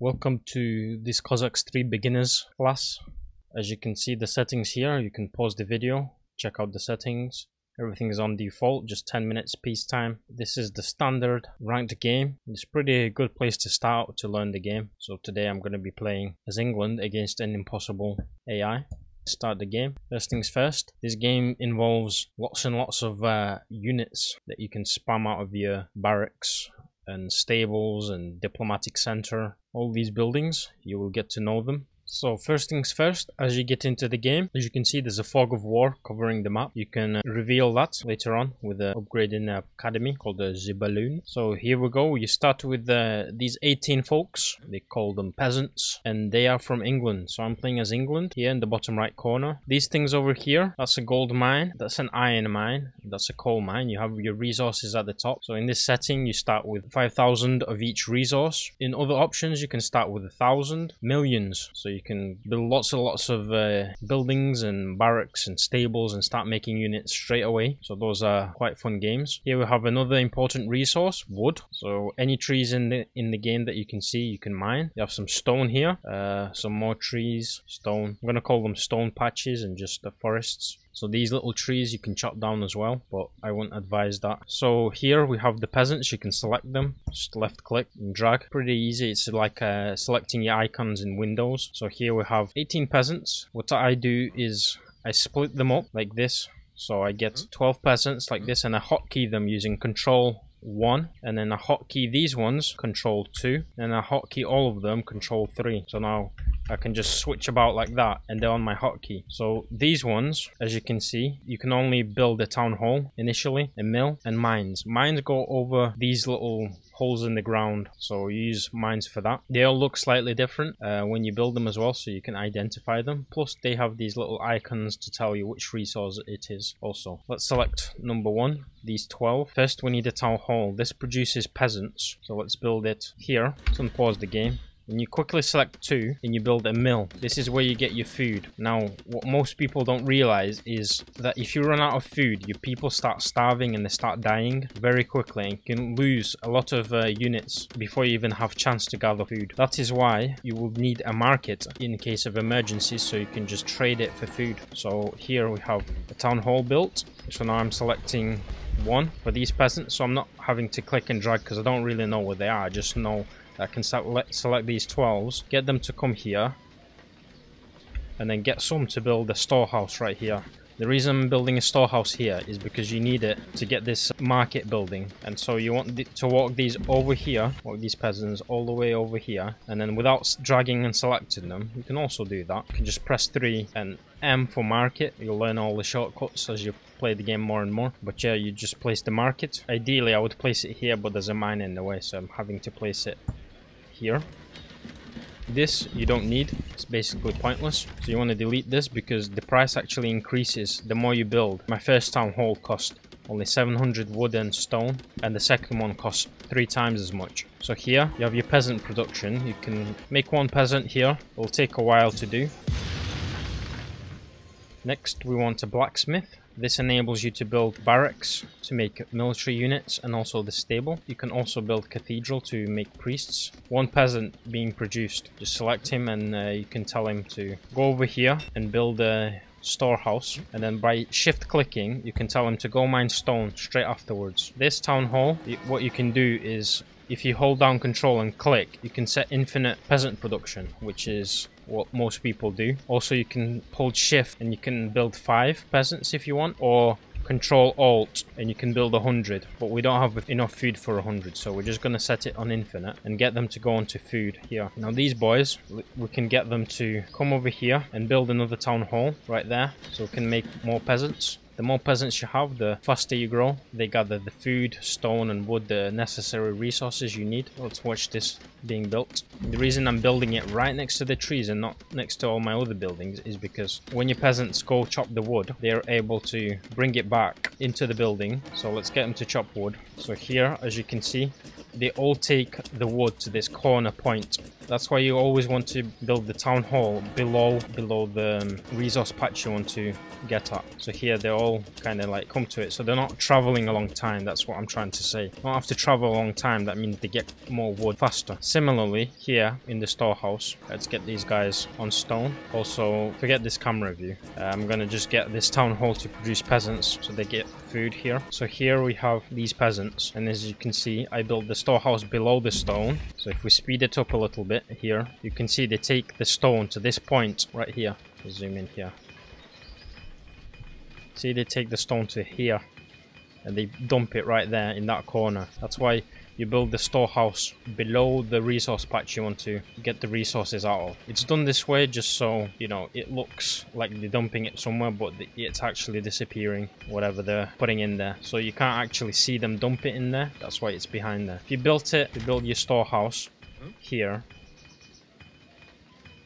Welcome to this Cossacks 3 beginners class. As you can see the settings here, you can pause the video, check out the settings. Everything is on default, just 10 minutes peacetime. This is the standard ranked game. It's a pretty good place to start to learn the game. So today I'm going to be playing as England against an impossible AI. Start the game. First things first, this game involves lots and lots of units that you can spam out of your barracks and stables and diplomatic center. All these buildings, you will get to know them. So first things first, as you get into the game, as you can see there's a fog of war covering the map. You can reveal that later on with the upgrade in the academy called the Balloon. So here we go, you start with these 18 folks, they call them peasants, and they are from England. So I'm playing as England here in the bottom right corner. These things over here, that's a gold mine, that's an iron mine, that's a coal mine. You have your resources at the top. So in this setting you start with 5,000 of each resource. In other options you can start with 1,000, millions. So you can build lots and lots of buildings and barracks and stables and start making units straight away. So those are quite fun games. Here we have another important resource, wood. So any trees in the game that you can see, you can mine. You have some stone here, some more trees, stone. I'm gonna call them stone patches and just the forests. So these little trees you can chop down as well, but I wouldn't advise that. So here we have the peasants, you can select them, just left click and drag. Pretty easy, it's like selecting your icons in Windows. So here we have 18 peasants. What I do is I split them up like this. So I get 12 peasants like this and I hotkey them using Control 1, and then I hotkey these ones, Control 2, and I hotkey all of them, Control 3. So now I can just switch about like that and they're on my hotkey. So these ones, as you can see, you can only build a town hall initially, a mill, and mines. Mines go over these little holes in the ground, so you use mines for that. They all look slightly different when you build them as well, so you can identify them. Plus they have these little icons to tell you which resource it is also. Let's select number 1, these 12. First we need a town hall. This produces peasants, so let's build it here. Let's unpause the game. And you quickly select 2 and you build a mill. This is where you get your food. Now, what most people don't realize is that if you run out of food, your people start starving and they start dying very quickly, and you can lose a lot of units before you even have chance to gather food. That is why you will need a market in case of emergencies, so you can just trade it for food. So here we have a town hall built. So now I'm selecting 1 for these peasants, so I'm not having to click and drag because I don't really know where they are. I just know I can select these 12s, get them to come here, and then get some to build a storehouse right here. The reason I'm building a storehouse here is because you need it to get this market building, and so you want to walk these over here, walk these peasants all the way over here, and then without dragging and selecting them, you can also do that. You can just press 3 and M for market. You'll learn all the shortcuts as you play the game more and more, but yeah, you just place the market. Ideally I would place it here, but there's a mine in the way, so I'm having to place it here. This you don't need, it's basically pointless, so you want to delete this because the price actually increases the more you build. My first town hall cost only 700 wood and stone, and the second one costs 3 times as much. So here you have your peasant production. You can make 1 peasant here, it will take a while to do. Next we want a blacksmith. This enables you to build barracks to make military units and also the stable. You can also build cathedral to make priests. 1 peasant being produced. Just select him and you can tell him to go over here and build a storehouse, and then by shift clicking you can tell him to go mine stone straight afterwards. This town hall, what you can do is if you hold down control and click, you can set infinite peasant production, which is what most people do. Also you can hold shift and you can build 5 peasants if you want, or Control Alt and you can build 100, but we don't have enough food for 100, so we're just going to set it on infinite and get them to go onto food here. Now these boys, we can get them to come over here and build another town hall right there, so we can make more peasants. The more peasants you have, the faster you grow. They gather the food, stone and wood, the necessary resources you need. Let's watch this being built. The reason I'm building it right next to the trees and not next to all my other buildings is because when your peasants go chop the wood, they're able to bring it back into the building. So let's get them to chop wood. So here, as you can see, they all take the wood to this corner point That's why you always want to build the town hall below the resource patch you want to get at. So here they all kind of like come to it, so they're not traveling a long time. That's what I'm trying to say. They don't have to travel a long time. That means they get more wood faster. Similarly, here in the storehouse, let's get these guys on stone. Also, forget this camera view. I'm gonna just get this town hall to produce peasants, so they get food here. So here we have these peasants, and as you can see, I built the storehouse below the stone. So if we speed it up a little bit here, you can see they take the stone to this point right here. Let's zoom in here. See, they take the stone to here and they dump it right there in that corner. That's why you build the storehouse below the resource patch you want to get the resources out of. It's done this way just so, you know, it looks like they're dumping it somewhere, but it's actually disappearing, whatever they're putting in there. So you can't actually see them dump it in there. That's why it's behind there. If you built it, you build your storehouse here.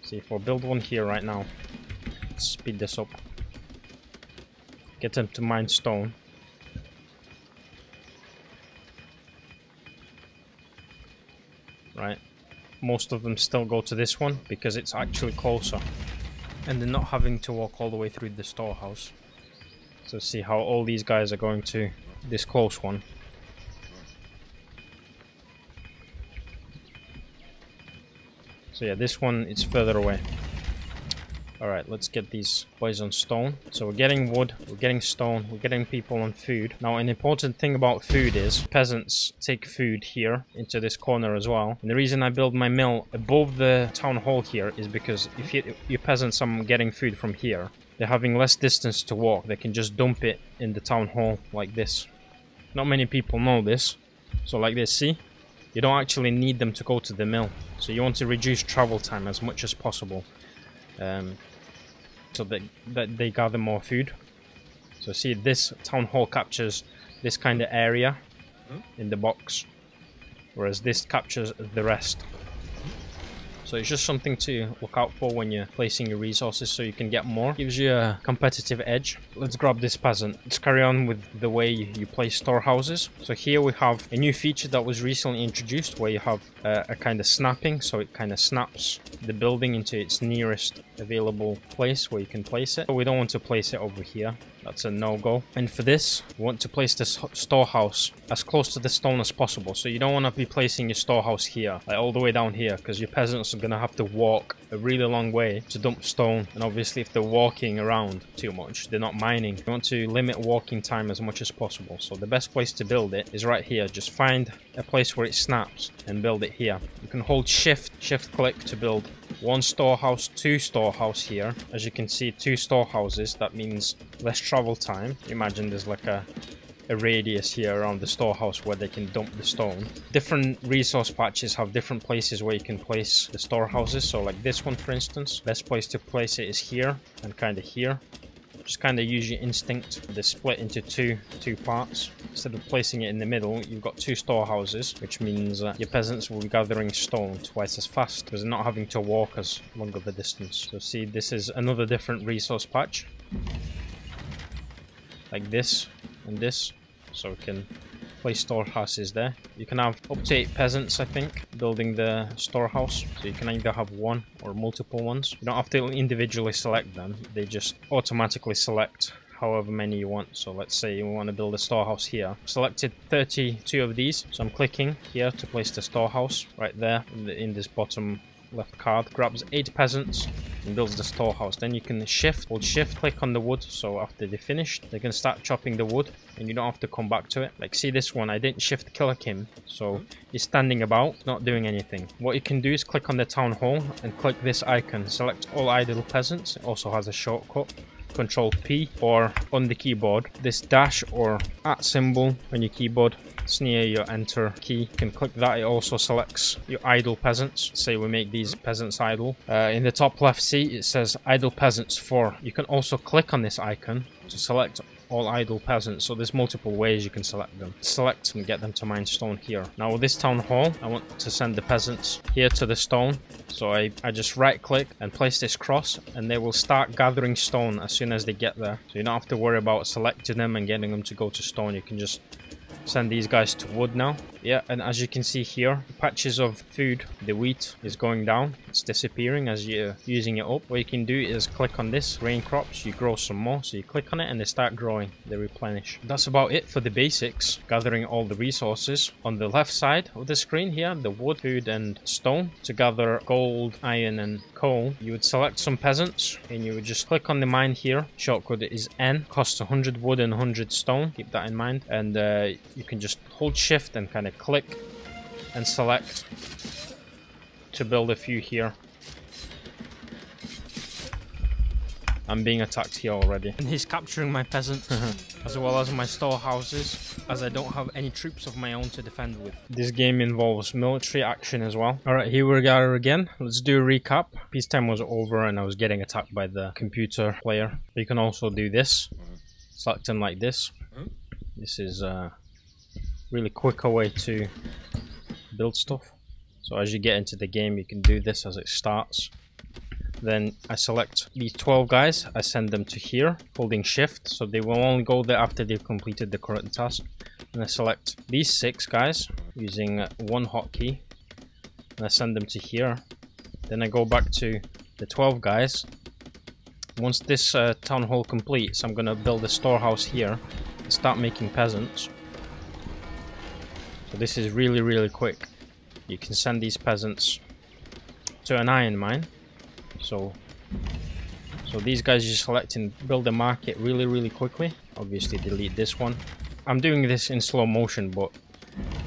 See, if I build one here right now, let's speed this up. Get them to mine stone. Right, most of them still go to this one because it's actually closer and they're not having to walk all the way through the storehouse. So see how all these guys are going to this close one. So yeah, this one is further away. Alright, let's get these boys on stone. So we're getting wood, we're getting stone, we're getting people on food. Now an important thing about food is peasants take food here into this corner as well. And the reason I build my mill above the town hall here is because if you peasants are getting food from here, they're having less distance to walk. They can just dump it in the town hall like this. Not many people know this. So like this, see? You don't actually need them to go to the mill. So you want to reduce travel time as much as possible. So that they gather more food. So see, this town hall captures this kind of area in the box, whereas this captures the rest. So it's just something to look out for when you're placing your resources so you can get more. Gives you a competitive edge. Let's grab this peasant. Let's carry on with the way you place storehouses. So here we have a new feature that was recently introduced where you have a kind of snapping. So it kind of snaps the building into its nearest available place where you can place it. But we don't want to place it over here. That's a no-go. And for this, we want to place this storehouse as close to the stone as possible. So you don't want to be placing your storehouse here, like all the way down here, because your peasants are going to have to walk a really long way to dump stone. And obviously if they're walking around too much, they're not mining. You want to limit walking time as much as possible. So the best place to build it is right here. Just find a place where it snaps and build it here. You can hold shift click to build one storehouse, two storehouse here. As you can see, two storehouses. That means less travel time. Imagine there's like a radius here around the storehouse where they can dump the stone. Different resource patches have different places where you can place the storehouses. So like this one, for instance, best place to place it is here and kind of here. Just kind of use your instinct. They're split into two parts. Instead of placing it in the middle, you've got two storehouses, which means your peasants will be gathering stone twice as fast because they're not having to walk as long of a distance. So see, this is another different resource patch. Like this and this. So we can place storehouses there. You can have up to 8 peasants, I think, building the storehouse. So you can either have one or multiple ones. You don't have to individually select them. They just automatically select however many you want. So let's say you want to build a storehouse here. Selected 32 of these. So I'm clicking here to place the storehouse right there in this bottom left card. Grabs 8 peasants and builds the storehouse. Then you can hold shift, click on the wood. So after they're finished, they can start chopping the wood and you don't have to come back to it. Like see this one, I didn't shift click him. So he's standing about, not doing anything. What you can do is click on the town hall and click this icon. Select all idle peasants. It also has a shortcut. Control P, or on the keyboard, this dash or @ symbol on your keyboard. It's near your enter key. You can click that. It also selects your idle peasants. Say we make these peasants idle. In the top left, see it says idle peasants 4. You can also click on this icon to select all idle peasants. So there's multiple ways you can select them. Select and get them to mine stone here. Now with this town hall, I want to send the peasants here to the stone. So I just right click and place this cross and they will start gathering stone as soon as they get there. So you don't have to worry about selecting them and getting them to go to stone. You can just Send these guys to wood now. Yeah, and as you can see here, patches of food, the wheat is going down. It's disappearing as you're using it up. What you can do is click on this, grain crops, you grow some more. So you click on it and they start growing, they replenish. That's about it for the basics, gathering all the resources. On the left side of the screen here, the wood, food and stone. To gather gold, iron and coal, you would select some peasants and you would just click on the mine here. Shortcut is N, costs 100 wood and 100 stone, keep that in mind. And you can just hold shift and kind of click and select to build a few here. I'm being attacked here already. And he's capturing my peasants as well as my storehouses, as I don't have any troops of my own to defend with. This game involves military action as well. Alright, here we are again. Let's do a recap. Peacetime was over and I was getting attacked by the computer player. You can also do this. Select them like this. This is a really quicker way to build stuff. So as you get into the game, you can do this as it starts. Then I select these 12 guys, I send them to here, holding shift, so they will only go there after they've completed the current task. And I select these 6 guys using one hotkey, and I send them to here. Then I go back to the 12 guys. Once this town hall completes, I'm gonna build a storehouse here and start making peasants. So this is really quick. You can send these peasants to an iron mine. So these guys you select and build a market really quickly. Obviously delete this one. I'm doing this in slow motion, but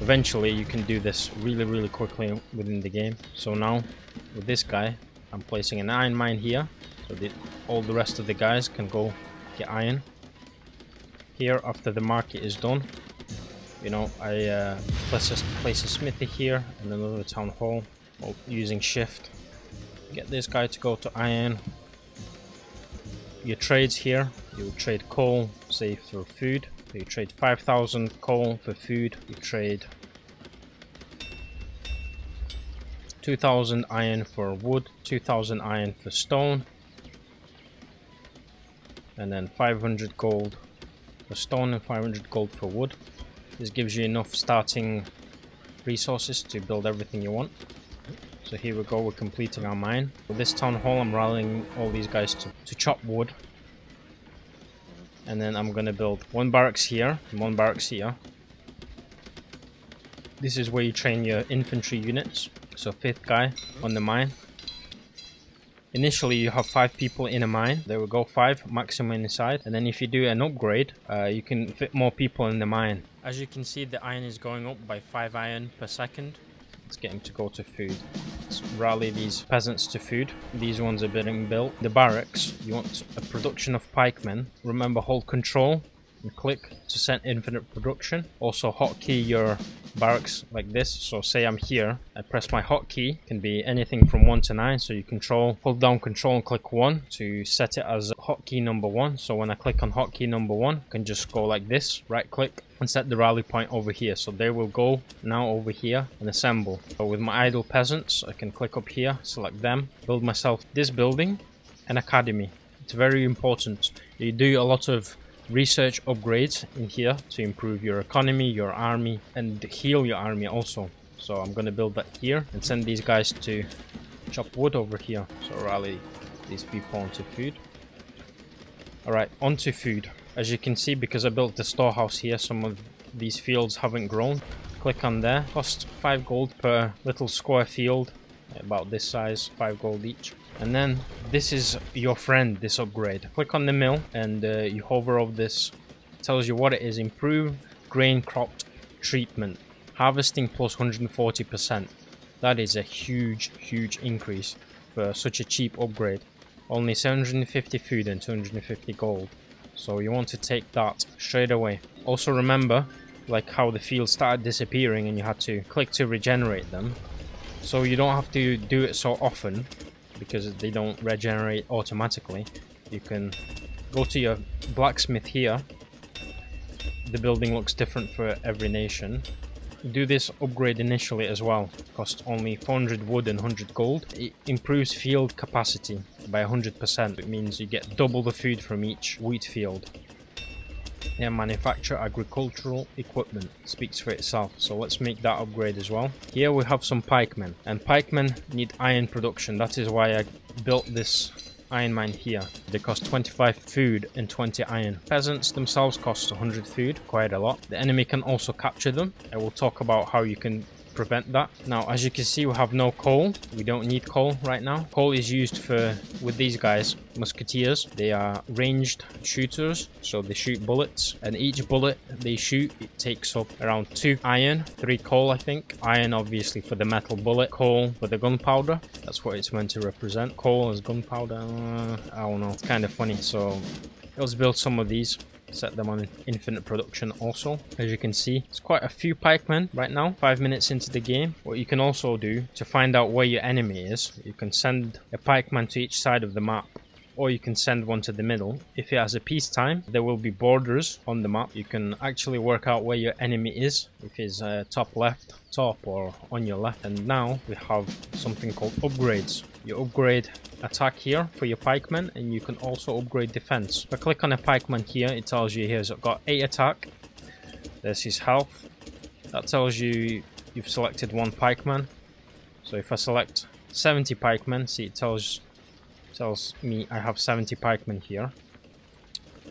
eventually you can do this really quickly within the game. So now with this guy, I'm placing an iron mine here, so that all the rest of the guys can go get iron. Here, after the market is done, you know, I place a smithy here and another town hall using shift. Get this guy to go to iron. Your trades here, you will trade coal, say for food. So you trade 5,000 coal for food. You trade 2,000 iron for wood, 2,000 iron for stone, and then 500 gold for stone and 500 gold for wood. This gives you enough starting resources to build everything you want. So here we go, we're completing our mine. For this town hall, I'm rallying all these guys to chop wood. And then I'm gonna build one barracks here and one barracks here. This is where you train your infantry units. So 5th guy on the mine. Initially you have 5 people in a mine. There we go, 5 maximum inside. And then if you do an upgrade, you can fit more people in the mine. As you can see, the iron is going up by 5 iron per second. Let's get him to go to food. Let's rally these peasants to food. These ones are being built. The barracks, you want a production of pikemen. Remember, hold control and click to set infinite production. Also hotkey your barracks like this. So say I'm here, I press my hotkey, can be anything from 1 to 9. So you hold down control and click 1 to set it as hotkey number 1. So when I click on hotkey number 1, I can just go like this, right click and set the rally point over here. So they will go now over here and assemble. So with my idle peasants, I can click up here, select them, build myself this building, an academy. It's very important. You do a lot of research upgrades in here to improve your economy, your army, and heal your army also. So I'm going to build that here and send these guys to chop wood over here. So rally these people onto food. Alright, onto food. As you can see, because I built the storehouse here, some of these fields haven't grown. Click on there. Cost 5 gold per little square field, about this size, 5 gold each. And then this is your friend, this upgrade. Click on the mill and you hover over this. It tells you what it is. Improve grain crop treatment. Harvesting plus 140%. That is a huge increase for such a cheap upgrade. Only 750 food and 250 gold. So you want to take that straight away. Also remember, like how the fields started disappearing and you had to click to regenerate them. So you don't have to do it so often, because they don't regenerate automatically. You can go to your blacksmith here. The building looks different for every nation. Do this upgrade initially as well. Costs only 400 wood and 100 gold. It improves field capacity by 100%. It means you get double the food from each wheat field. They manufacture agricultural equipment. Speaks for itself. So let's make that upgrade as well. Here we have some pikemen, and pikemen need iron production. That is why I built this iron mine here. They cost 25 food and 20 iron. Peasants themselves cost 100 food, quite a lot. The enemy can also capture them. I will talk about how you can prevent that. Now, as you can see, we have no coal. We don't need coal right now. Coal is used for, with these guys, musketeers. They are ranged shooters, so they shoot bullets, and each bullet they shoot, it takes up around 2 iron, 3 coal, I think. Iron obviously for the metal bullet, coal for the gunpowder. That's what it's meant to represent. Coal as gunpowder, I don't know, it's kind of funny. So let's build some of these. Set them on infinite production also. As you can see, it's quite a few pikemen right now, 5 minutes into the game. What you can also do to find out where your enemy is, you can send a pikeman to each side of the map, or you can send one to the middle. If it has a peacetime, there will be borders on the map. You can actually work out where your enemy is, if it's top left, top, or on your left. And now we have something called upgrades. You upgrade attack here for your pikemen, and you can also upgrade defense. If I click on a pikeman here, it tells you here's got 8 attack. There's his health. That tells you you've selected 1 pikeman. So if I select 70 pikemen, see, it tells me I have 70 pikemen here.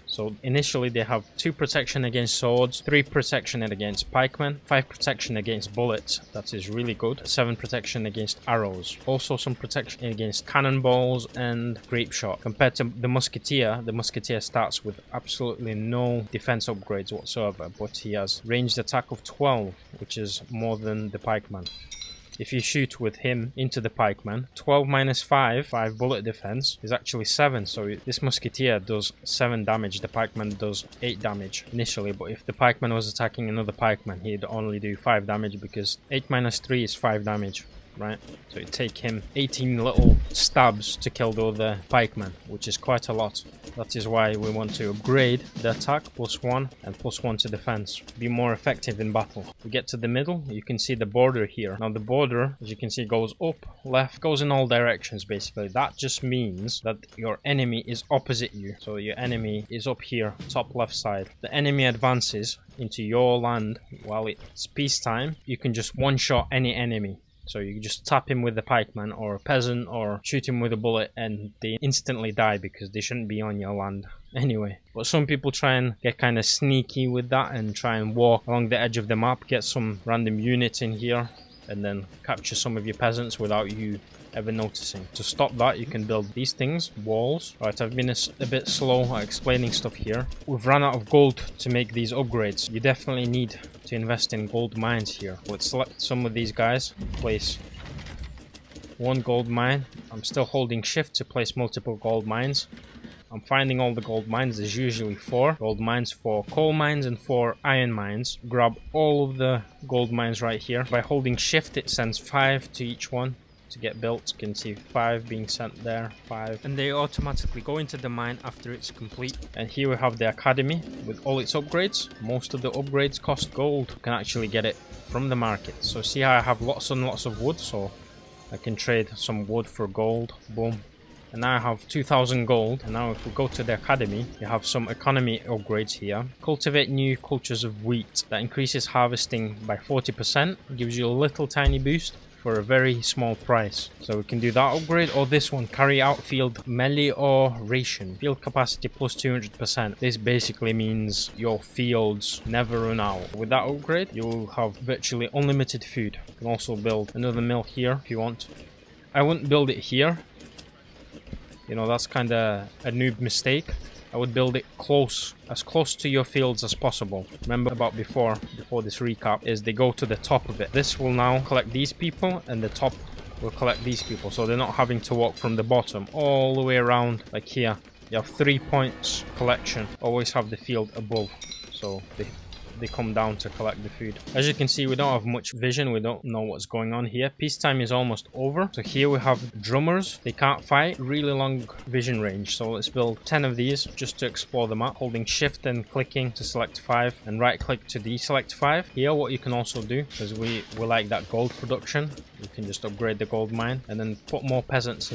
So initially they have 2 protection against swords, 3 protection against pikemen, 5 protection against bullets, that is really good, 7 protection against arrows, also some protection against cannonballs and grape shot. Compared to the musketeer starts with absolutely no defense upgrades whatsoever, but he has ranged attack of 12, which is more than the pikeman. If you shoot with him into the pikeman, 12 minus 5 bullet defense is actually 7. So this musketeer does 7 damage. The pikeman does 8 damage initially. But if the pikeman was attacking another pikeman, he'd only do 5 damage because 8 minus 3 is 5 damage. Right, so it take him 18 little stabs to kill the other pikeman, which is quite a lot. That is why we want to upgrade the attack +1 and +1 to defense. Be more effective in battle. We get to the middle, you can see the border here. Now the border, as you can see, goes up, left, goes in all directions basically. That just means that your enemy is opposite you. So your enemy is up here, top left side. The enemy advances into your land while it's peacetime. You can just one-shot any enemy. So you just tap him with a pikeman or a peasant or shoot him with a bullet and they instantly die because they shouldn't be on your land anyway. But some people try and get kind of sneaky with that and try and walk along the edge of the map, get some random units in here and then capture some of your peasants without you ever noticing. To stop that, you can build these things, walls. Right, I've been a bit slow at explaining stuff here. We've run out of gold to make these upgrades. You definitely need to invest in gold mines here. Let's select some of these guys, place 1 gold mine. I'm still holding shift to place multiple gold mines. I'm finding all the gold mines. There's usually 4 gold mines, 4 coal mines and 4 iron mines. Grab all of the gold mines right here. By holding shift, it sends 5 to each one to get built. You can see 5 being sent there, 5, and they automatically go into the mine after it's complete. And here we have the academy with all its upgrades. Most of the upgrades cost gold. You can actually get it from the market. So see how I have lots and lots of wood, so I can trade some wood for gold. Boom. And now I have 2000 gold. And now if we go to the academy, you have some economy upgrades here. Cultivate new cultures of wheat. That increases harvesting by 40%. Gives you a little tiny boost for a very small price. So we can do that upgrade, or this one, carry out field melioration, field capacity plus 200%. This basically means your fields never run out. With that upgrade, you will have virtually unlimited food. You can also build another mill here if you want. I wouldn't build it here, you know, that's kind of a noob mistake. I would build it as close to your fields as possible. Remember about before this recap, is they go to the top of it. This will now collect these people and the top will collect these people. So they're not having to walk from the bottom all the way around like here. You have 3 points collection. Always have the field above. So they come down to collect the food. As you can see, we don't have much vision. We don't know what's going on here. Peacetime is almost over. So here we have drummers. They can't fight. Really long vision range. So let's build 10 of these just to explore the map. Holding shift and clicking to select 5 and right click to deselect 5. Here what you can also do, because we like that gold production, You can just upgrade the gold mine and then put more peasants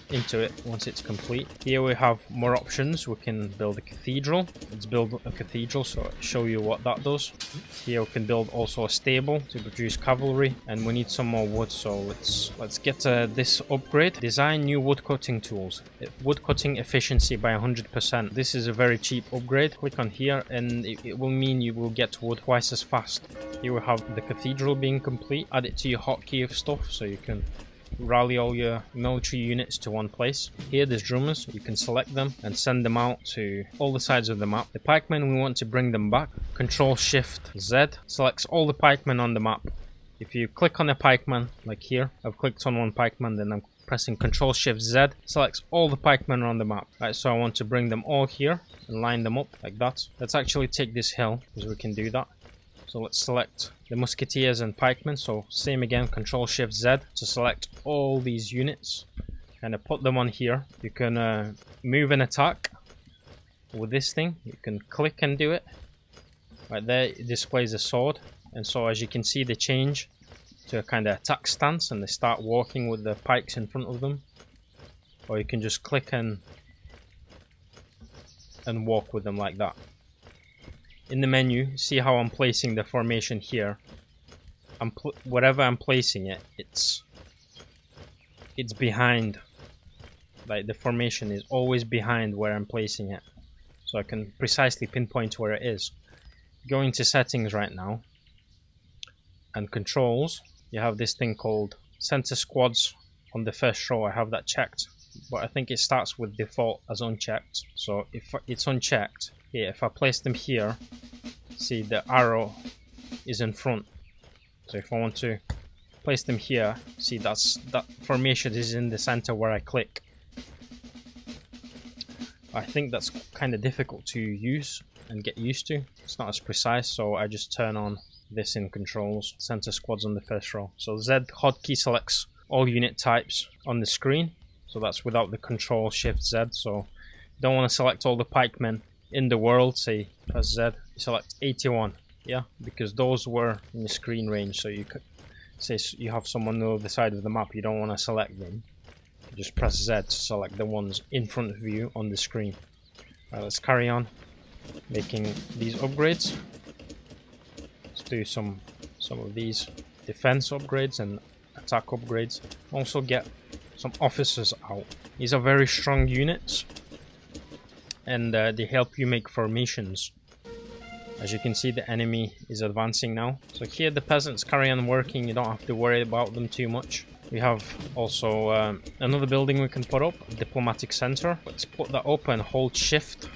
into it once it's complete. Here we have more options. We can build a cathedral. Let's build a cathedral, so I'll show you what that does. Here we can build also a stable to produce cavalry, and we need some more wood, so let's get this upgrade. Design new wood cutting tools. Wood cutting efficiency by 100%. This is a very cheap upgrade. Click on here and it will mean you will get wood twice as fast. Here we have the cathedral being complete. Add it to your hotkey of stuff so you can rally all your military units to one place. Here there's drummers. You can select them and send them out to all the sides of the map. The pikemen, we want to bring them back. Control Shift Z selects all the pikemen on the map. If you click on a pikeman, like here, I've clicked on one pikeman, then I'm pressing Control Shift Z, selects all the pikemen on the map. Right, so I want to bring them all here and line them up like that. Let's actually take this hill, because we can do that. So let's select the musketeers and pikemen. So same again, Control Shift Z to select all these units. Kind of put them on here. You can move and attack with this thing. You can click and do it. Right there, it displays a sword. And so as you can see, they change to a kind of attack stance and they start walking with the pikes in front of them. Or you can just click and walk with them like that. In the menu, see how I'm placing the formation here. Wherever I'm placing it, it's behind. Like the formation is always behind where I'm placing it, so I can precisely pinpoint where it is. Go into settings right now, and controls. You have this thing called center squads on the first row. I have that checked, but I think it starts with default as unchecked. So if it's unchecked, here, if I place them here, see the arrow is in front. So if I want to place them here, see that formation is in the center where I click. I think that's kind of difficult to use and get used to. It's not as precise, so I just turn on this in controls. Center squads on the first row. So Z hotkey selects all unit types on the screen. So that's without the Control Shift Z. So you don't want to select all the pikemen in the world. Say press Z, select 81. Yeah, because those were in the screen range. So you could say you have someone on the other side of the map, you don't want to select them. You just press Z to select the ones in front of you on the screen. Right, let's carry on making these upgrades. Let's do some of these defense upgrades and attack upgrades. Also get some officers out. These are very strong units, and they help you make formations. As you can see, the enemy is advancing now. So here the peasants carry on working. You don't have to worry about them too much. We have also another building we can put up, a diplomatic center. Let's put that up and hold shift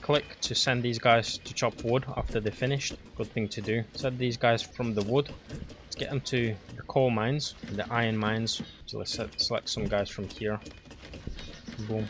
click to send these guys to chop wood after they're finished. Good thing to do. Send these guys from the wood. Let's get them to the coal mines, the iron mines. So let's select some guys from here. Boom.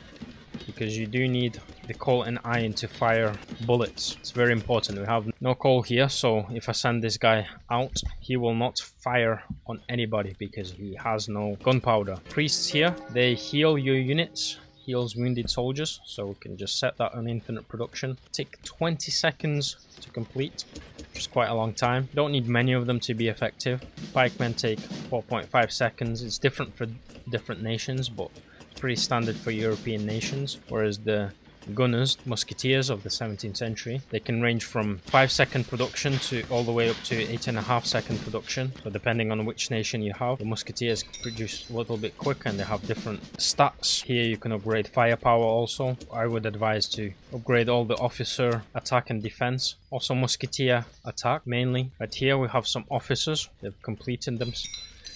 Because you do need the coal and iron to fire bullets. It's very important. We have no coal here, so if I send this guy out, he will not fire on anybody because he has no gunpowder. Priests here, they heal your units. Heals wounded soldiers, so we can just set that on infinite production. Take 20 seconds to complete, which is quite a long time. Don't need many of them to be effective. Pikemen take 4.5 seconds. It's different for different nations, but it's pretty standard for European nations. Whereas the gunners, musketeers of the 17th century, they can range from 5-second production to all the way up to 8.5-second production. So depending on which nation you have, the musketeers produce a little bit quicker and they have different stats. Here you can upgrade firepower also. I would advise to upgrade all the officer attack and defense. Also musketeer attack mainly. Right here we have some officers. They've completed them.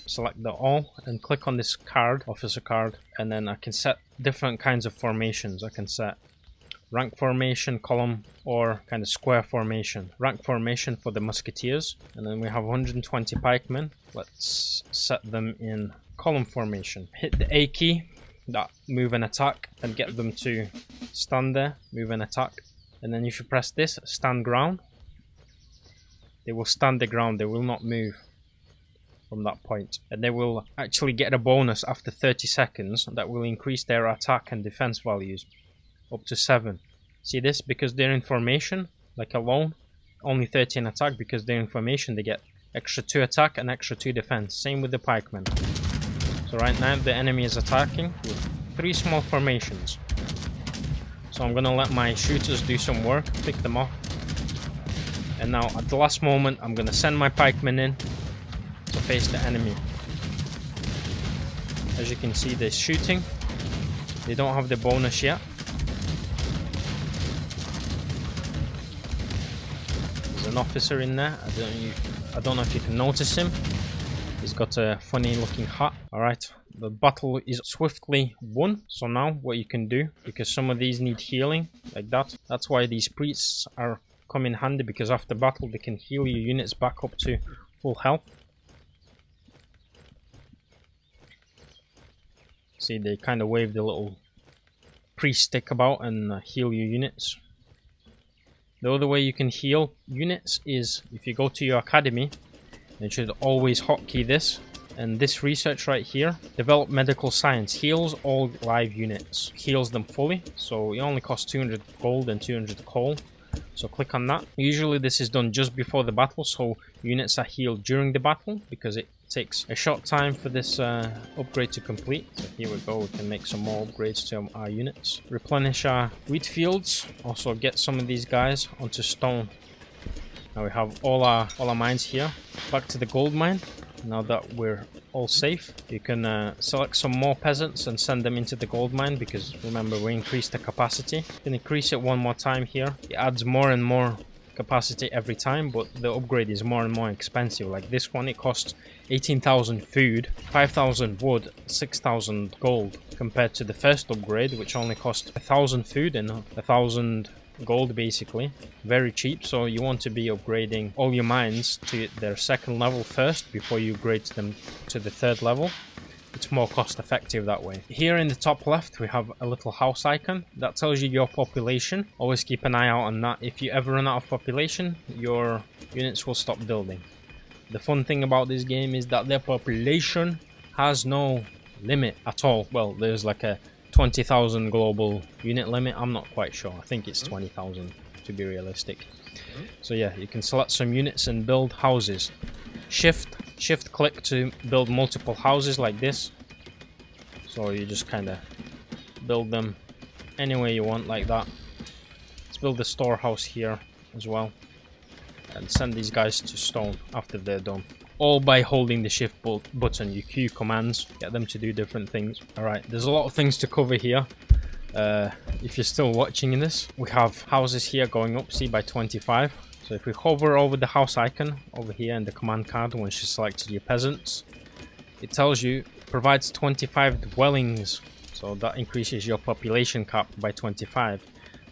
Select the all and click on this card, officer card, and then I can set different kinds of formations. I can set rank formation, column, or kind of square formation. Rank formation for the musketeers, and then we have 120 pikemen. Let's set them in column formation. Hit the A key, that move and attack, and get them to stand there, move and attack. And then if you press this, stand ground, they will stand the ground, they will not move from that point. And they will actually get a bonus after 30 seconds that will increase their attack and defense values up to 7. See this? Because they're in formation, like alone, only 13 attack. Because they're in formation, they get extra 2 attack and extra 2 defense. Same with the pikemen. So right now the enemy is attacking with 3 small formations. So I'm gonna let my shooters do some work, pick them off. And now at the last moment I'm gonna send my pikemen in to face the enemy. As you can see, they're shooting. They don't have the bonus yet. There's an officer in there. I don't know if you can notice him. He's got a funny looking hat. Alright, the battle is swiftly won. So now what you can do, because some of these need healing, like that. That's why these priests are come in handy, because after battle they can heal your units back up to full health. See, they kind of wave the little priest stick about and heal your units. The other way you can heal units is if you go to your academy. You should always hotkey this, and this research right here, develop medical science, heals all live units, heals them fully. So it only costs 200 gold and 200 coal. So click on that. Usually this is done just before the battle, so units are healed during the battle, because it takes a short time for this upgrade to complete. So here we go, we can make some more upgrades to our units. Replenish our wheat fields, also get some of these guys onto stone. Now we have all our mines here. Back to the gold mine. Now that we're all safe, you can select some more peasants and send them into the gold mine, because remember, we increased the capacity. You can increase it one more time here. It adds more and more capacity every time, but the upgrade is more and more expensive. Like this one, it costs 18,000 food, 5,000 wood, 6,000 gold, compared to the first upgrade, which only cost 1,000 food and 1,000 gold, basically. Very cheap. So you want to be upgrading all your mines to their 2nd level first before you upgrade them to the 3rd level. It's more cost effective that way. Here in the top left we have a little house icon that tells you your population. Always keep an eye out on that. If you ever run out of population, your units will stop building. The fun thing about this game is that their population has no limit at all. Well, there's like a 20,000 global unit limit. I'm not quite sure. I think it's 20,000 to be realistic. So yeah, you can select some units and build houses. Shift click to build multiple houses like this. So you just kind of build them any way you want, like that. Let's build a storehouse here as well, and send these guys to stone after they're done. All by holding the shift button. You queue commands, get them to do different things. Alright, there's a lot of things to cover here. If you're still watching in this, we have houses here going up, see, by 25. So if we hover over the house icon over here in the command card, once you selected your peasants, it tells you provides 25 dwellings. So that increases your population cap by 25.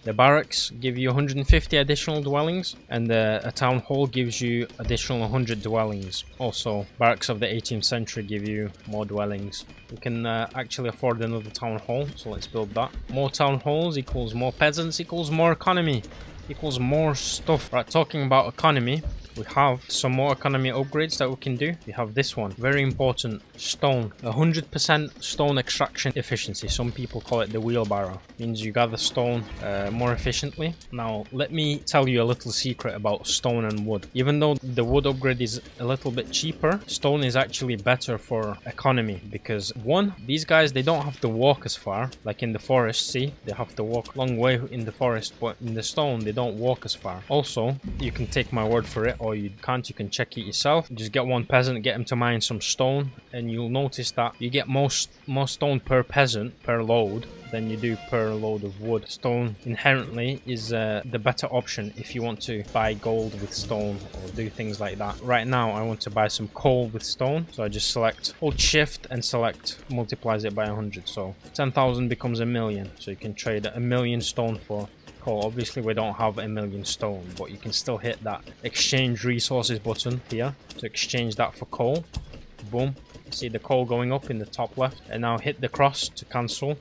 The barracks give you 150 additional dwellings, and a town hall gives you additional 100 dwellings. Also, barracks of the 18th century give you more dwellings. We can actually afford another town hall, so let's build that. More town halls equals more peasants equals more economy equals more stuff. Right, talking about economy, we have some more economy upgrades that we can do. We have this one, very important, stone. 100% stone extraction efficiency. Some people call it the wheelbarrow. Means you gather stone more efficiently. Now let me tell you a little secret about stone and wood. Even though the wood upgrade is a little bit cheaper, stone is actually better for economy, because one, these guys, they don't have to walk as far like in the forest. See, they have to walk a long way in the forest, but in the stone they don't walk as far. Also, you can take my word for it, or you can't, you can check it yourself. Just get one peasant, get him to mine some stone, and you'll notice that you get more stone per peasant per load than you do per load of wood. Stone inherently is the better option if you want to buy gold with stone or do things like that. Right now I want to buy some coal with stone, so I just hold shift and select, multiplies it by 100, so 10,000 becomes 1,000,000. So you can trade 1,000,000 stone for coal. Obviously we don't have 1,000,000 stone, but you can still hit that exchange resources button here to exchange that for coal. Boom, see the coal going up in the top left, and now hit the cross to cancel,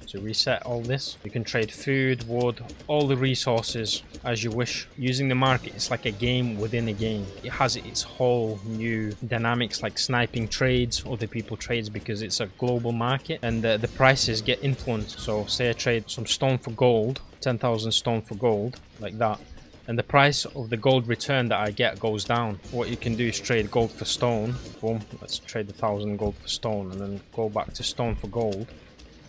to reset all this. You can trade food, wood, all the resources as you wish. Using the market, it's like a game within a game. It has its whole new dynamics, like sniping trades, other people trades, because it's a global market, and the prices get influenced. So say I trade some stone for gold, 10,000 stone for gold, like that. and the price of the gold return that I get goes down. What you can do is trade gold for stone. Boom, let's trade 1,000 gold for stone and then go back to stone for gold.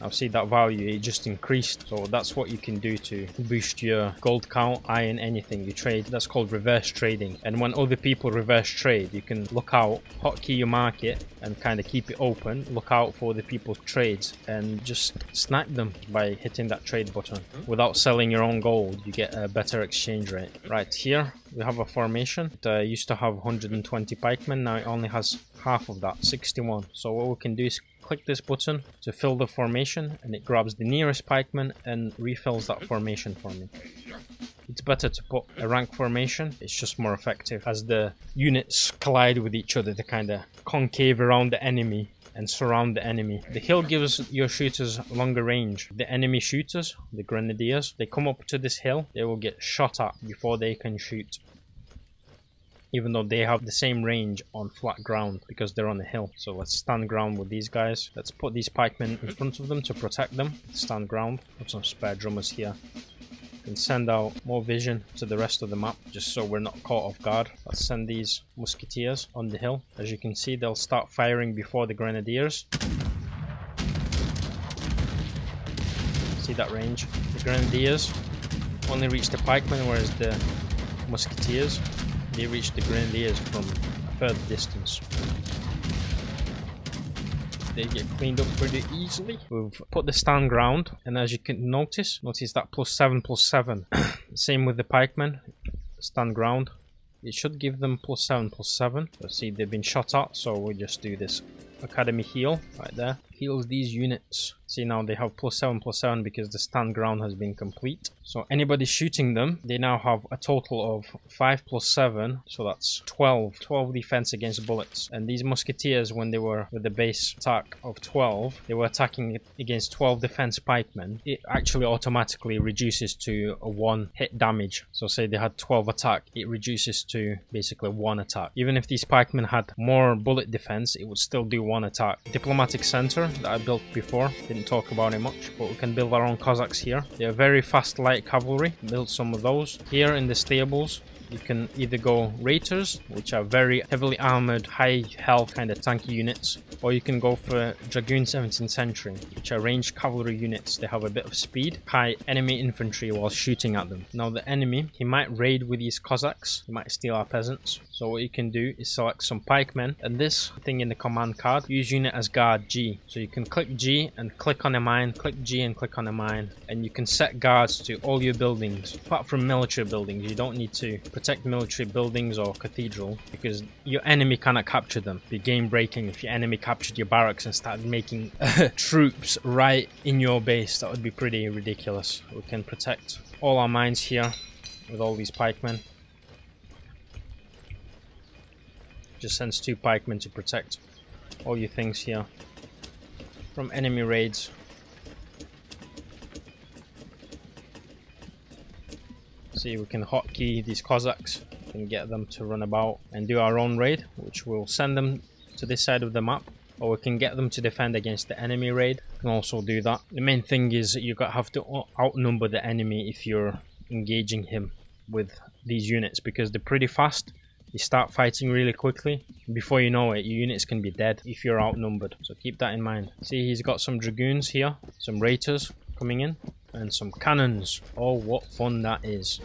Now see that value, it just increased. So that's what you can do to boost your gold count, iron, anything you trade. That's called reverse trading. And when other people reverse trade, you can look out, hotkey your market and kind of keep it open. Look out for the people's trades and just snipe them by hitting that trade button. Without selling your own gold, you get a better exchange rate. Right here, we have a formation. It used to have 120 pikemen, now it only has half of that, 61. So what we can do is click this button to fill the formation, and it grabs the nearest pikeman and refills that formation for me. It's better to put a rank formation, it's just more effective. As the units collide with each other, they kind of concave around the enemy and surround the enemy. The hill gives your shooters longer range. The enemy shooters, the grenadiers, they come up to this hill, they will get shot at before they can shoot, even though they have the same range on flat ground because they're on a hill. So let's stand ground with these guys. Let's put these pikemen in front of them to protect them. Stand ground. Have some spare drummers here. And send out more vision to the rest of the map just so we're not caught off guard. Let's send these musketeers on the hill. As you can see, they'll start firing before the grenadiers. See that range? The grenadiers only reach the pikemen, whereas the musketeers, they reach the grenadiers from a further distance. They get cleaned up pretty easily. We've put the stand ground, and as you can notice that +7/+7. Same with the pikemen. Stand ground. It should give them +7/+7. Let's see, they've been shot at, so we'll just do this academy heal right there. Heals these units. See, now they have +7/+7 because the stand ground has been complete. So anybody shooting them, they now have a total of 5/+7, so that's 12 defense against bullets. And these musketeers, when they were with the base attack of 12, they were attacking against 12 defense pikemen. It actually automatically reduces to a 1 hit damage. So say they had 12 attack, it reduces to basically 1 attack. Even if these pikemen had more bullet defense, it would still do 1 attack. Diplomatic center that I built before, didn't talk about it much, but we can build our own Cossacks here. They are very fast light cavalry. Build some of those. Here in the stables, you can either go Raiders, which are very heavily armored, high health kind of tanky units, or you can go for Dragoon 17th Century, which are ranged cavalry units. They have a bit of speed, high enemy infantry while shooting at them. Now the enemy, he might raid with these Cossacks, he might steal our peasants. So what you can do is select some pikemen, and this thing in the command card, use unit as guard G. So you can click G and click on a mine, click G and click on a mine, and you can set guards to all your buildings. Apart from military buildings, you don't need to protect military buildings or cathedral because your enemy cannot capture them. It'd be game breaking if your enemy captured your barracks and started making troops right in your base. That would be pretty ridiculous. We can protect all our mines here with all these pikemen. Just sends 2 pikemen to protect all your things here from enemy raids. See, we can hotkey these Cossacks and get them to run about and do our own raid, which will send them to this side of the map, or we can get them to defend against the enemy raid. We can also do that. The main thing is you have to outnumber the enemy if you're engaging him with these units, because they're pretty fast. You start fighting really quickly. Before you know it, your units can be dead if you're outnumbered. So keep that in mind. See, he's got some Dragoons here, some Raiders coming in, and some cannons. Oh, what fun that is.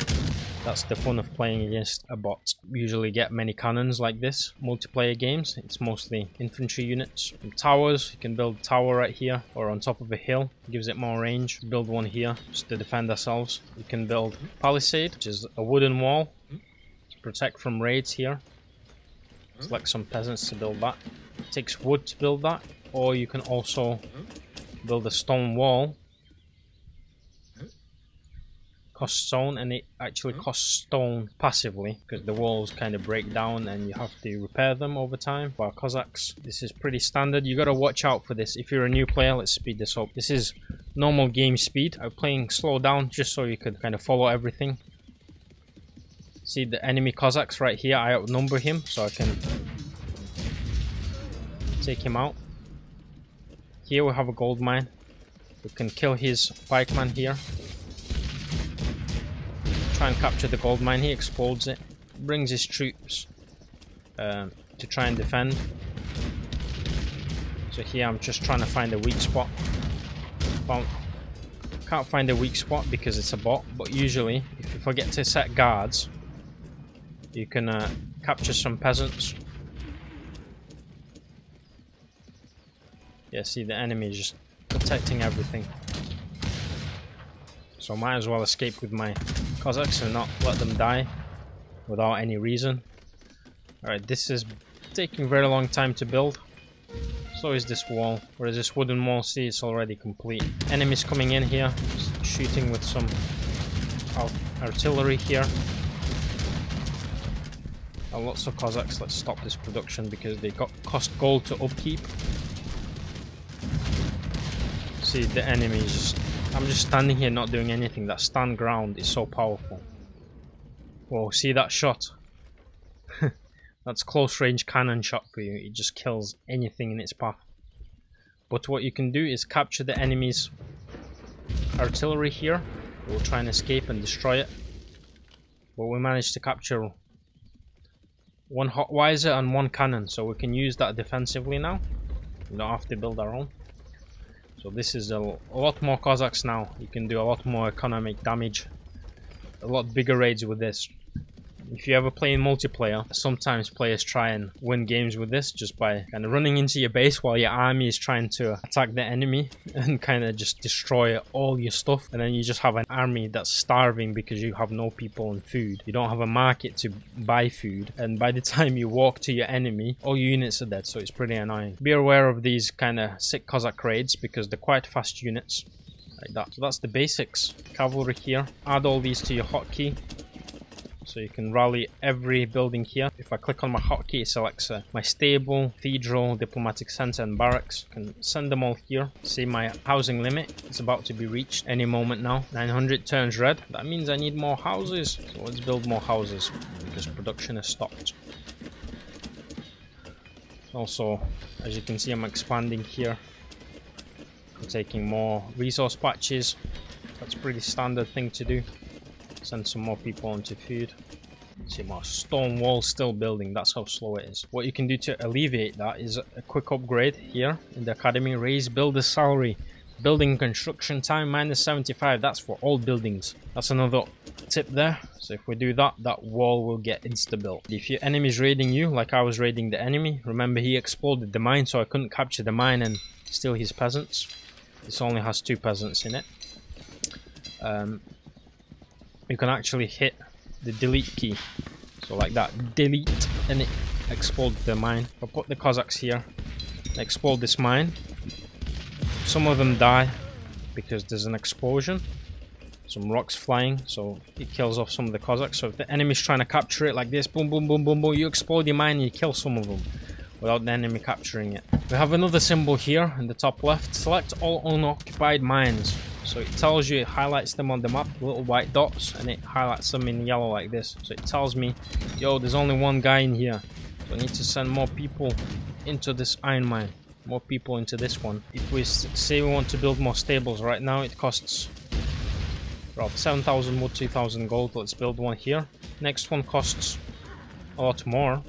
That's the fun of playing against a bot. We usually get many cannons like this. Multiplayer games, it's mostly infantry units. Some towers, you can build a tower right here or on top of a hill. It gives it more range. Build one here just to defend ourselves. You can build palisade, which is a wooden wall to protect from raids here. Select some peasants to build that. It takes wood to build that, or you can also build a stone wall. Costs stone, and it actually costs stone passively because the walls kind of break down and you have to repair them over time. For our Cossacks, this is pretty standard. You got to watch out for this. If you're a new player, let's speed this up. This is normal game speed. I'm playing slow down just so you could kind of follow everything. See the enemy Cossacks right here, I outnumber him, so I can take him out. Here we have a gold mine. We can kill his pikeman here. try and capture the gold mine. He explodes it, brings his troops to try and defend. So here I'm just trying to find a weak spot. Can't find a weak spot because it's a bot, but usually if you forget to set guards, you can capture some peasants. Yeah, see, the enemy is just protecting everything. So might as well escape with my Cossacks and not let them die without any reason. Alright, this is taking a very long time to build. So is this wall. Whereas this wooden wall, see, it's already complete. Enemies coming in here, shooting with some artillery here. Lots of Cossacks. Let's stop this production because they cost gold to upkeep. See, the enemy is just... I'm just standing here not doing anything. That stand ground is so powerful. Whoa, see that shot? That's close range cannon shot for you. It just kills anything in its path. But what you can do is capture the enemy's artillery here. We'll try and escape and destroy it. But we managed to capture one Hotweiser and one cannon, so we can use that defensively now. We don't have to build our own. So this is a lot more Cossacks now. You can do a lot more economic damage. A lot bigger raids with this. If you ever play in multiplayer, sometimes players try and win games with this just by kind of running into your base while your army is trying to attack the enemy and kind of just destroy all your stuff, and then you just have an army that's starving because you have no people and food. You don't have a market to buy food, and by the time you walk to your enemy, all your units are dead, so it's pretty annoying. Be aware of these kind of sick Cossack raids because they're quite fast units like that. So that's the basics. Cavalry here. Add all these to your hotkey. So you can rally every building here. If I click on my hotkey, it selects my stable, cathedral, diplomatic center, and barracks. I can send them all here. See, my housing limit is about to be reached any moment now. 900 turns red. That means I need more houses. So let's build more houses because production has stopped. Also, as you can see, I'm expanding here. I'm taking more resource patches. That's a pretty standard thing to do. Send some more people onto food. See, my stone wall still building. That's how slow it is. What you can do to alleviate that is a quick upgrade here in the academy. Raise builder salary. Building construction time -75. That's for all buildings. That's another tip there. So if we do that, that wall will get insta-built. If your enemy is raiding you, like I was raiding the enemy, remember he exploded the mine, so I couldn't capture the mine and steal his peasants. This only has 2 peasants in it. You can actually hit the delete key, so like that, delete, and it explodes the mine. I'll put the Cossacks here, explode this mine. Some of them die because there's an explosion, some rocks flying, so it kills off some of the Cossacks. So if the enemy's trying to capture it like this, boom, boom, boom, boom, boom, you explode your mine and you kill some of them without the enemy capturing it. We have another symbol here in the top left. Select all unoccupied mines. So it tells you, it highlights them on the map, little white dots, and it highlights them in yellow like this. So it tells me, yo, there's only one guy in here. So I need to send more people into this iron mine. More people into this one. If we say we want to build more stables, right now it costs about 7,000 wood, 2,000 gold. Let's build one here. Next one costs a lot more.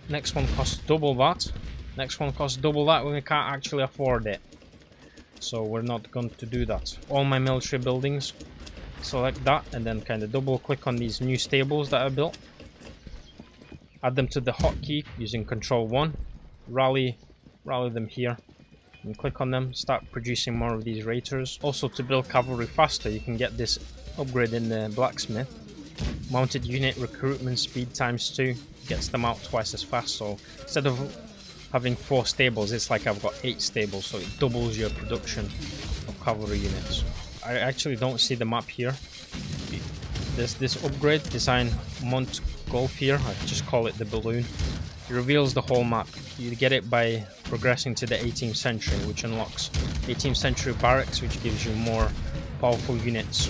Next one costs double that. Next one costs double that when we can't actually afford it. So we're not going to do that. All my military buildings, select that, and then kind of double click on these new stables that I built. Add them to the hotkey using Control 1. Rally them here. And click on them, start producing more of these raiders. Also, to build cavalry faster, you can get this upgrade in the blacksmith. Mounted unit recruitment speed ×2 gets them out twice as fast. So instead of having 4 stables, it's like I've got 8 stables, so it doubles your production of cavalry units. I actually don't see the map here. There's this upgrade, design Montgolfier, I just call it the balloon. It reveals the whole map. You get it by progressing to the 18th century, which unlocks 18th century barracks, which gives you more powerful units.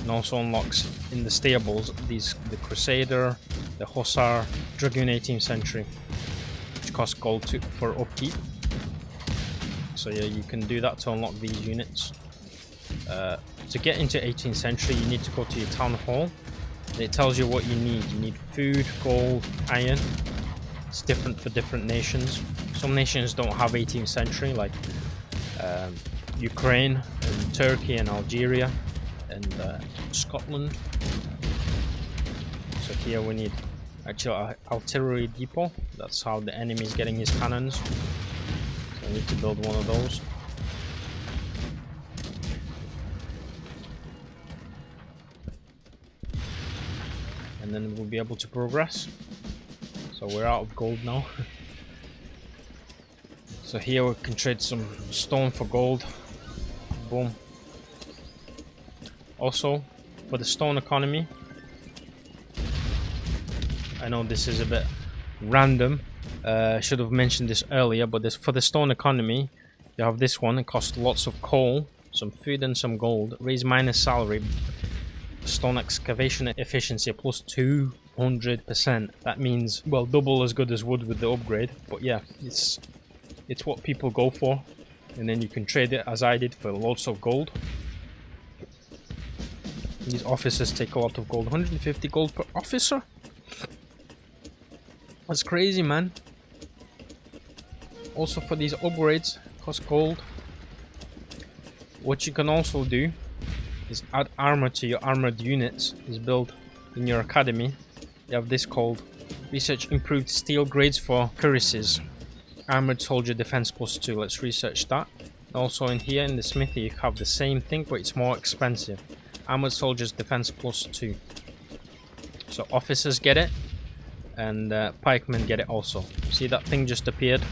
And also unlocks in the stables the Crusader, the Hussar, Dragoon 18th century. Cost gold for upkeep. So yeah, you can do that to unlock these units. to get into 18th century, you need to go to your town hall. It tells you what you need. You need food, gold, iron. It's different for different nations. Some nations don't have 18th century, like Ukraine and Turkey and Algeria and Scotland. So here we need actual artillery depot. That's how the enemy is getting his cannons. So I need to build one of those. And then we'll be able to progress. So we're out of gold now. So here we can trade some stone for gold. Boom. Also, for the stone economy, I know this is a bit random. I should have mentioned this earlier, but for the stone economy, you have this one. It costs lots of coal, some food, and some gold. Raise miner's salary. Stone excavation efficiency plus 200%. That means, well, double as good as wood with the upgrade. But yeah, it's what people go for. And then you can trade it, as I did, for lots of gold. These officers take a lot of gold. 150 gold per officer? That's crazy, man. Also for these upgrades, cost gold. What you can also do is add armor to your armored units. Is built in your academy. You have this called research improved steel grades for cuirasses. Armored soldier defense plus 2. Let's research that. Also in here in the smithy you have the same thing, but it's more expensive. Armored soldiers defense plus 2. So officers get it, and pikemen get it also. See that thing just appeared?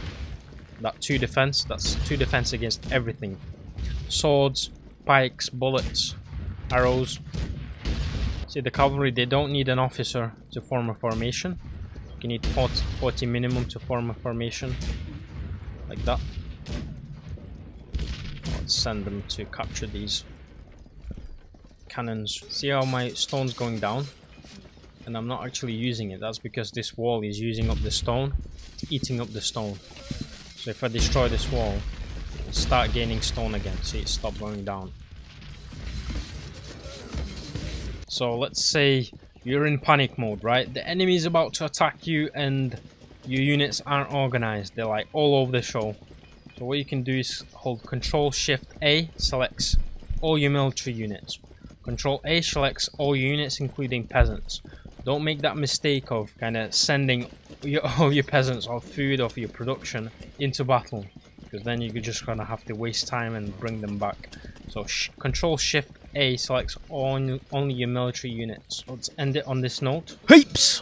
That 2 defense. That's 2 defense against everything. Swords, pikes, bullets, arrows. See, the cavalry, they don't need an officer to form a formation. You need 40 minimum to form a formation. Like that. Let's send them to capture these cannons. See how my stone's going down? And I'm not actually using it. That's because this wall is using up the stone. It's eating up the stone. So if I destroy this wall, it'll start gaining stone again. See, it stopped going down. So let's say you're in panic mode, right? The enemy is about to attack you and your units aren't organized. They're like all over the show. So what you can do is hold Control Shift A, selects all your military units. Control A selects all your units including peasants. Don't make that mistake of kind of sending all your peasants or food of your production into battle, because then you're just gonna have to waste time and bring them back. So Control Shift A selects only your military units. Let's end it on this note. HYPPS!